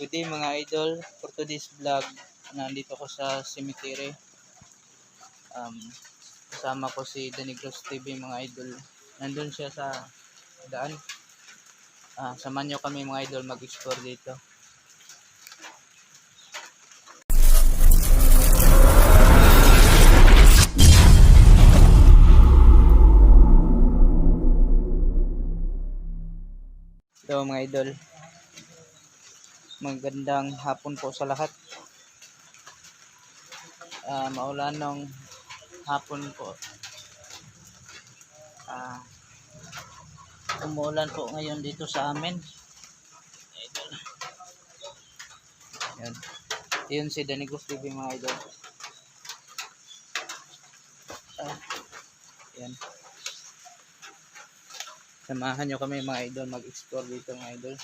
Good day mga idol, for today's vlog, nandito ko sa cemetery. Kasama ko si Danigros TV mga idol. Nandun siya sa daan. Samahan nyo kami mga idol mag-explore dito. So mga idol, magandang hapon po sa lahat. Maulan ng hapon po. Umuulan po ngayon dito sa amin. Idol. Yan. Yun si Danigros TV mga idol. Yan. Samahan nyo kami mga idol mag-explore dito mga idol.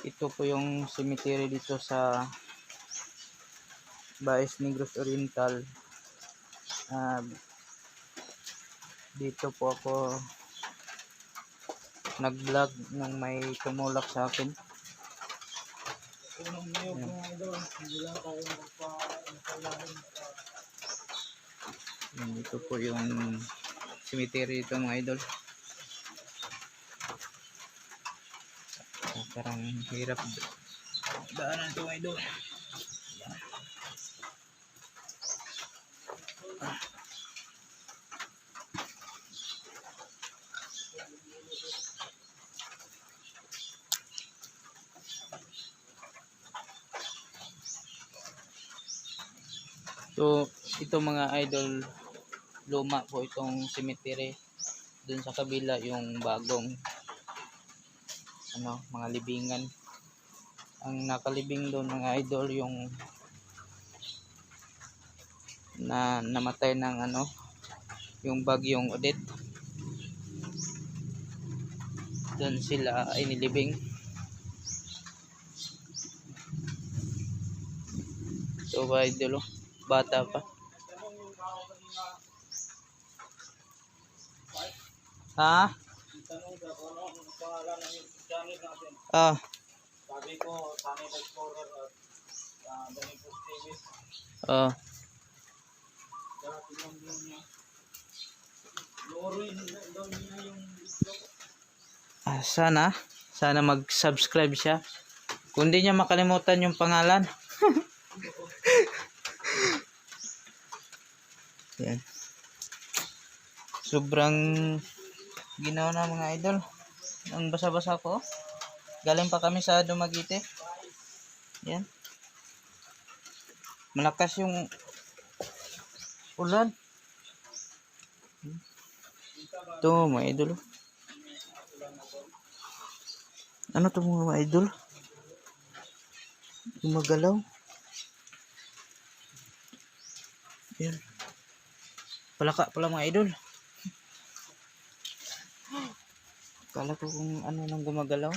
Ito po yung cemetery dito sa Baes Negros Oriental. Dito po ako nag-vlog nung may tumulak sa akin. Ito po yung cemetery dito mga idol. Parang hirap daanan ito mga idol. So ito mga idol, luma po itong cemetery. Dun sa kabila yung bagong mga libingan. Ang nakalibing doon mga idol yung namatay ng yung bagyong Odette. Doon sila inilibing. So idol, bata pa. Ha? Sabi ko, Sunny Explorer at Danigros TV. Sana mag-subscribe siya. Kung di niya makalimutan yung pangalan. Yan. Sobrang ginawa na mga idol. Ang basa-basa ko. Galing pa kami sa Dumaguete. Yan. Malakas yung ulan. Ito mga idol. Ano to mga idol? Gumagalaw. Yan. Palaka pala mga idol. Kala ko kung ano nang gumagalaw.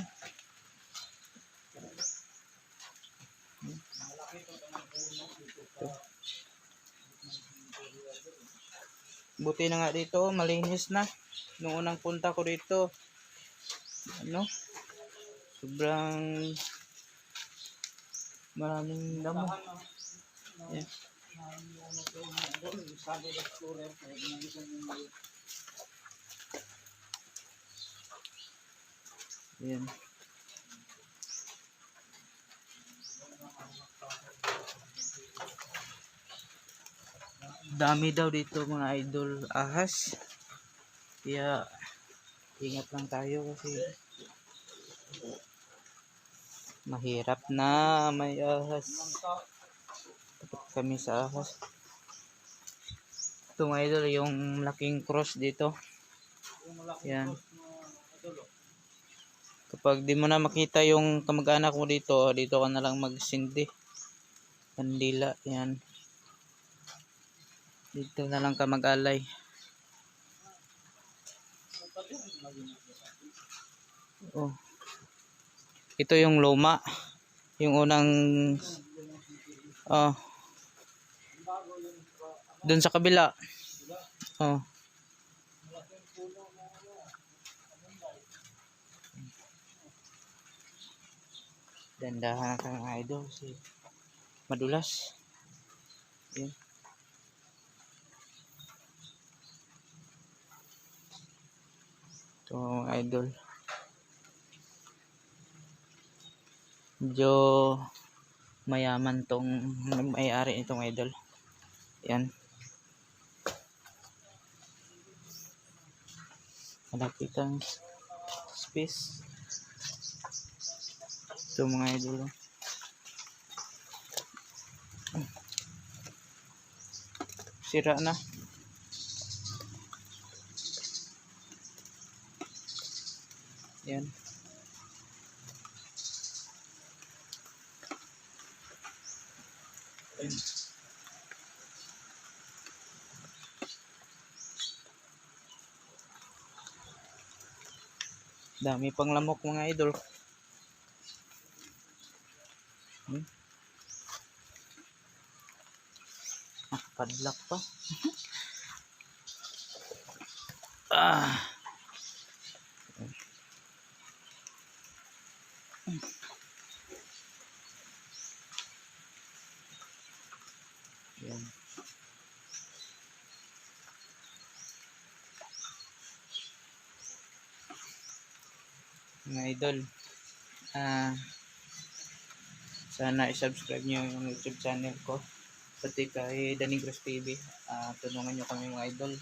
Ito. Buti na nga dito, malinis na. Noong unang punta ko dito, sobrang maraming damo. Yeah. Yan. Dami daw dito mga idol ahas. Kaya ingat lang tayo kasi mahirap na may ahas. Takot kami sa ahas. Ito mga idol yung malaking cross dito. Yan. Kapag di mo na makita yung kamag-anak mo dito ka na lang magsindi. Kandila, yan. Dito na lang ka mag-alay. Ito yung luma. Yung unang Doon sa kabila. Oh. Malaking puno na ano, kamunday. Dandahan ka mga idol kasi madulas. Yan. Ito mga idol. Medyo mayaman tong may-ari itong idol. Yan. Malapit ang space. Ito mga idol. Sira na. Yan. Dami pang lamok mga idol. Padlock pa. Yan. Mga idol, sana i-subscribe nyo yung YouTube channel ko, pati kay Danigros TV. Tulungan nyo kami mga idol.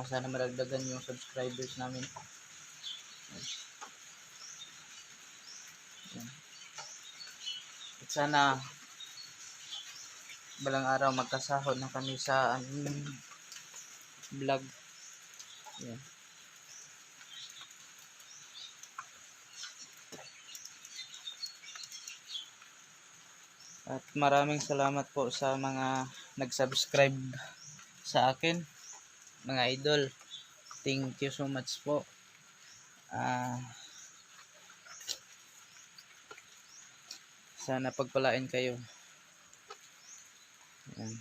Sana maragdagan yung subscribers namin. Yan. At sana balang araw magkasahod na kami sa vlog. Yan. At maraming salamat po sa mga nag-subscribe sa akin, mga idol. Thank you so much po. Sana pagpalain kayo. Yan.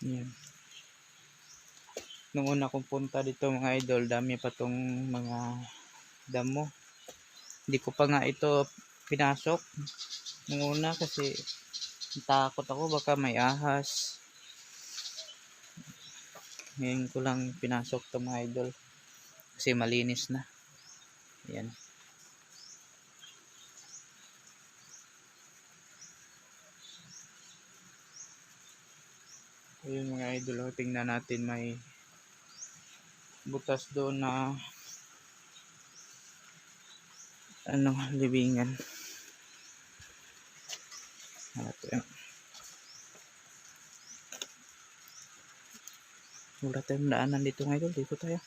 Yan. Nung una kong punta dito mga idol, dami pa tong mga damo. Hindi ko pa nga ito pinasok nung una kasi takot ako baka may ahas. Ngayon ko lang pinasok to mga idol kasi malinis na. Yan. Ayun mga idol, tingnan natin, may butas doon na libingan. Wala tayong daanan dito mga idol, dito tayo.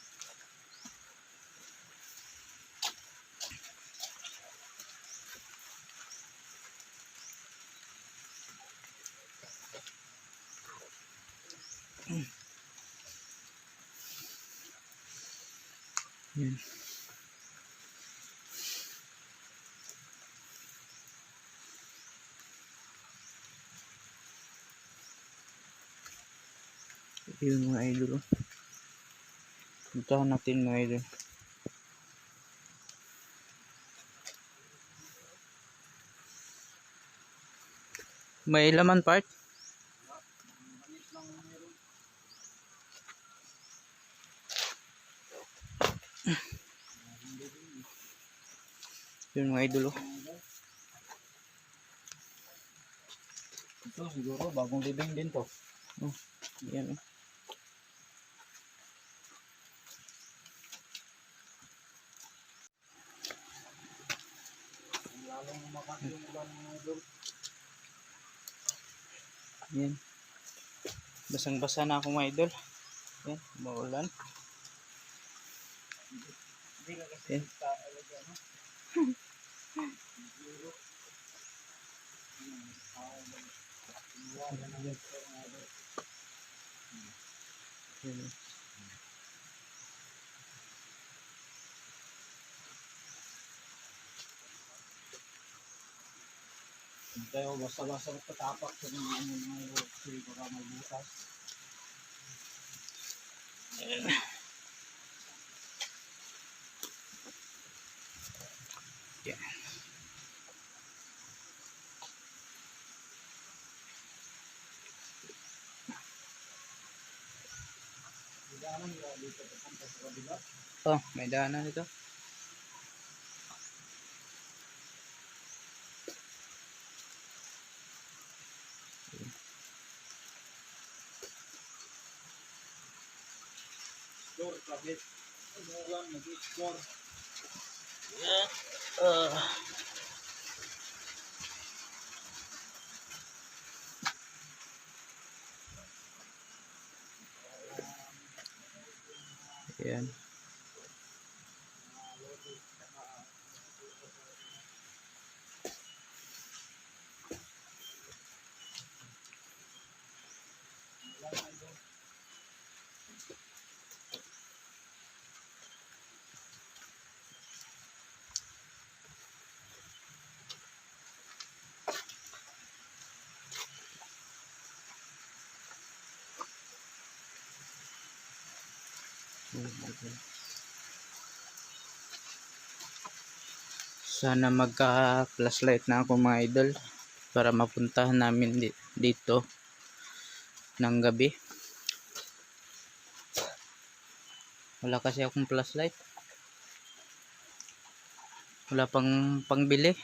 Yan. Yun mga idol. Puntahan natin mga idol. May laman part? Yun mga idol. Ito siguro bagong libing din to. Yan. Lalong umakas yung ulan mga idol. Yan. Basang-basa na ako mga idol. Yan, maulan. Hindi ka kasi Yan. ano? Yan. Tayo basta-basta magtatapak sa mga ano mga kasi baka may butas. Yan. Daanan nila dito papunta sa kabila. Oh, may daanan ito. Explore kahit umulan, mag-explore. Yan. Yan. Sana magka flashlight na ako mga idol para mapuntahan namin dito ng gabi. Wala kasi akong flashlight. Wala pang pangbili.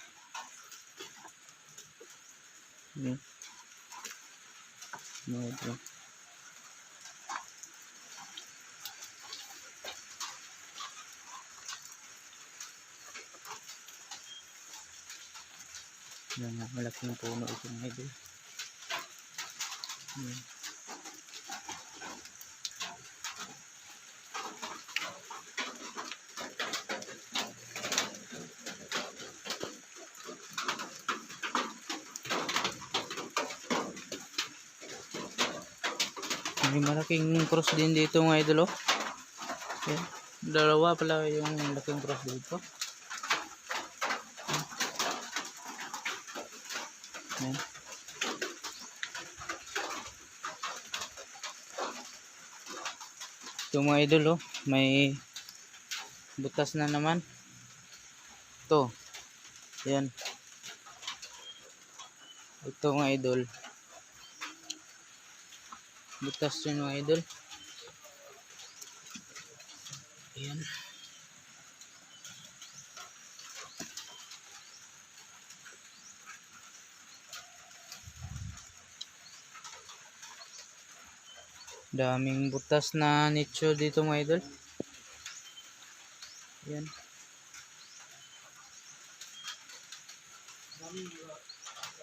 Yan. Mga idol. Yan nga, malaking puno ito mga idol. Yan. May malaking cross din dito mga idol oh. Yan. Dalawa pala yung malaking cross dito. Yan. Ito mga idol oh, may butas na naman. Ito. Yan. Ito mga idol. Butas yun mga idol. Ayan. Daming butas na nicho dito mga idol. Ayan.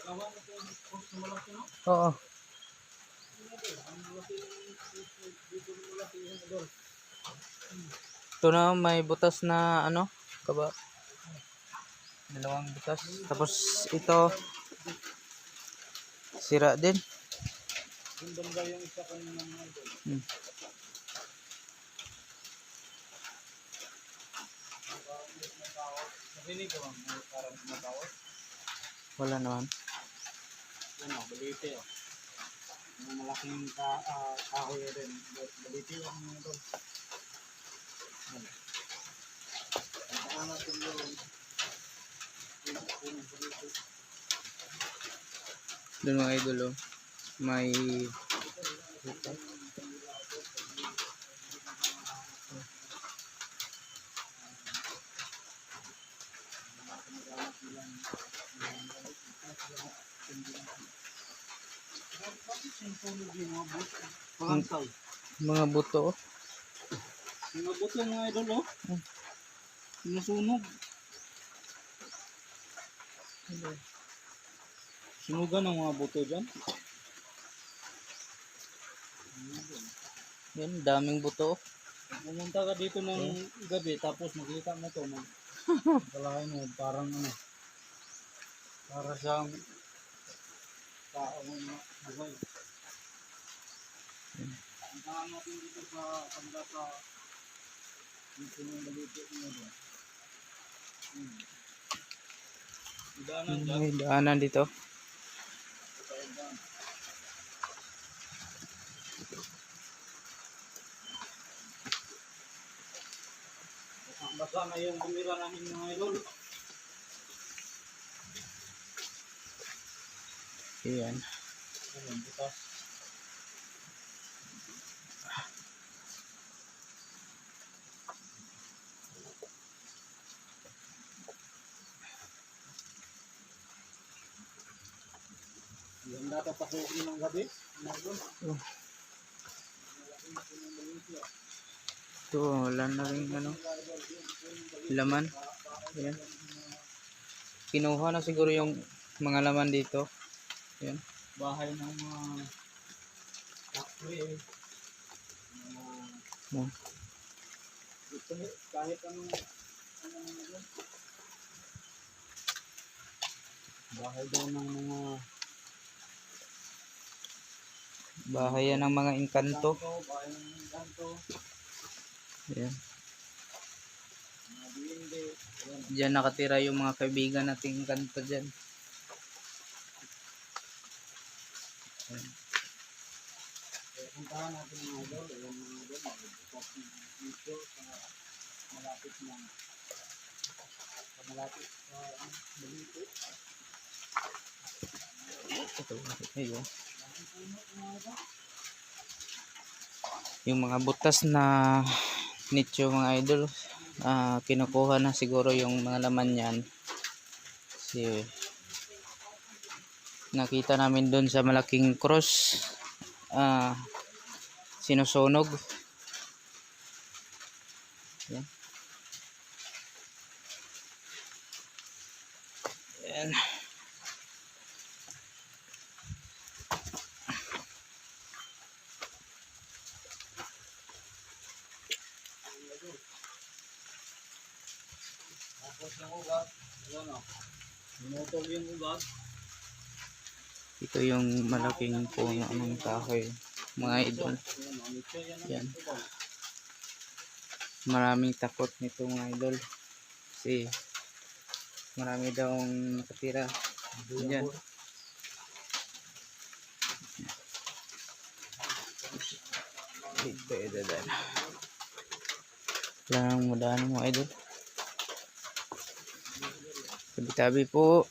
Dalawa na ito yung post na malaki, no? Oo. Ito na may butas na ano, kaba. Dalawang butas. Tapos ito sira din. Yung banda yung isa kanina mga idol. Narinig ko bang may parang tumatawag? Wala naman. Yan o, balite o. Yung malaking kahoy rin. Balite o mga idol. Yan. Tandaan natin yung balite. Doon mga idol oh. May mga buto oh. Mga buto mga idol oh. Sinusunog. Sunugan ang mga buto dyan. Yan, daming buto oh. Pumunta ka dito ng gabi tapos makita mo to kalahin mo parang ano para siyang tao na buhay. Ang tahan natin dito sa kanila sa dito ng balito niya doon. Daanan dyan. May daanan dito. basa na yung bumira namin mga idol. Ayan. Ayun, butas. Yung dapat pasukin ng gabi. Mga idol. Ito, wala na rin ano, laman. Ayan. Kinuha na siguro yung mga laman dito. Ayan. Bahay ng mga factory eh. Oh. Ito, kahit anong bahay daw ng mga Bahay yan ng mga engkanto. bahay ng kanto, Ayan. mga duwende. Ayan. Diyan nakatira yung mga kaibigan nating engkanto dyan. Ayan. Kaya puntahan natin mga idol. Ayan mga idol, magbukas dito sa malapit na Balito. Ito, ayun. Yung mga butas na nicho mga idol, kinukuha na siguro yung mga laman yan. Kasi nakita namin doon sa malaking cross, sinusunog. Yan. Yan. Tapos yung ugat, ayan o. Pinutol yung ugat. Ito yung malaking puno ng kahoy mga idol. Ayan o, nito yan ang Yan. ugat. Maraming takot nito mga idol. Kasi marami daw nakatira. Yan. Ito edadan. Wala nang madaan mga idol. Tabi-tabi po.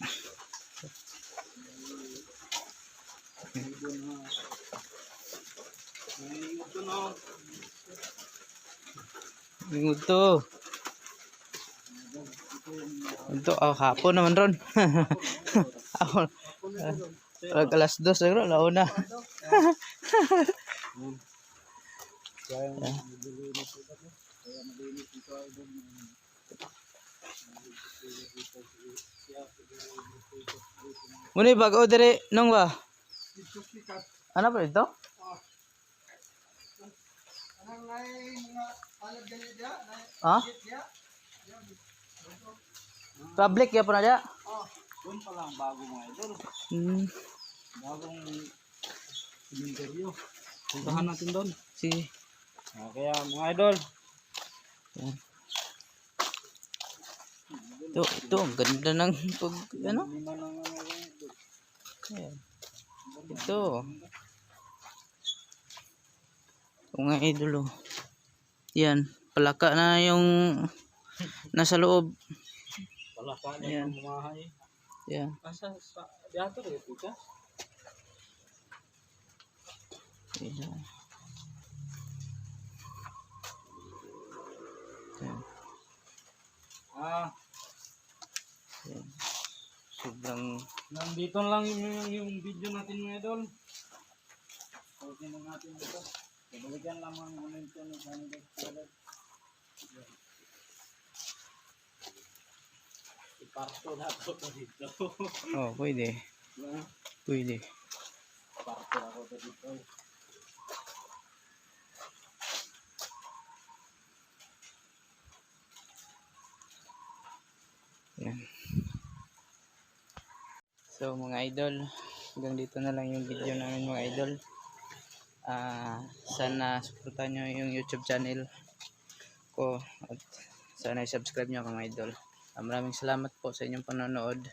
Mingod to. Ito, hapon naman ron. Ako, alas 2 siguro, launa. Kaya nabilinis ito. Kaya malinis ito ay doon. Muna bago dire nung ba? Ano pa ito? Ha? Public ya po na dia? Doon pa lang bago mga idol. Bagong cementerio. Puntahan natin doon. Sige. Kaya mga idol. Yan. Ito, ang ganda ng pag, ano? Lima ng mga idol. Ayan. Ito. Ito nga idol oh. Yan, palaka na yung nasa loob. Palaka na Ayan. yung bumahay. Yan. Asa sa diato rin po ka? Ayan. Ayan. Ayan. Sobrang Nandito lang yung video natin mga idol. Okay na natin ito. Balikan lamang muna ito ng Sunday Salad. Iparto na ito dito. oh, pwede. Pwede. Parto ako dito. Yan. So mga idol, hanggang dito na lang yung video namin mga idol. Sana suportahan nyo yung YouTube channel ko at sana i-subscribe nyo mga idol. Maraming salamat po sa inyong panonood.